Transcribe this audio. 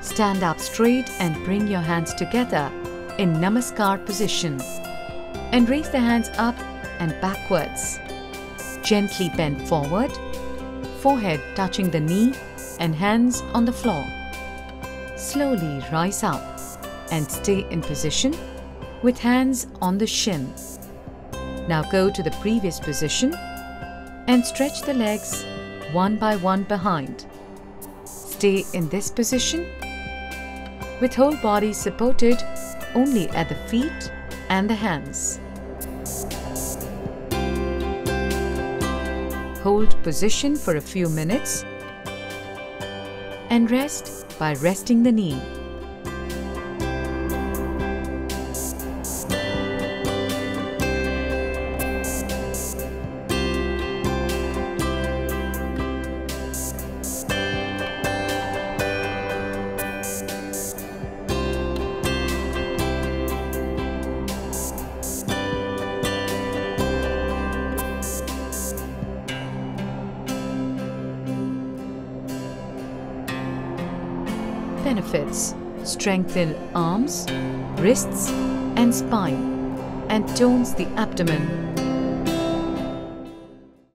Stand up straight and bring your hands together in Namaskar position. And raise the hands up and backwards. Gently bend forward, forehead touching the knee and hands on the floor. Slowly rise up and stay in position with hands on the shin. Now go to the previous position and stretch the legs one by one behind. Stay in this position with whole body supported only at the feet and the hands. Hold position for a few minutes and rest by resting the knee. Benefits: strengthen arms, wrists and spine and tones the abdomen.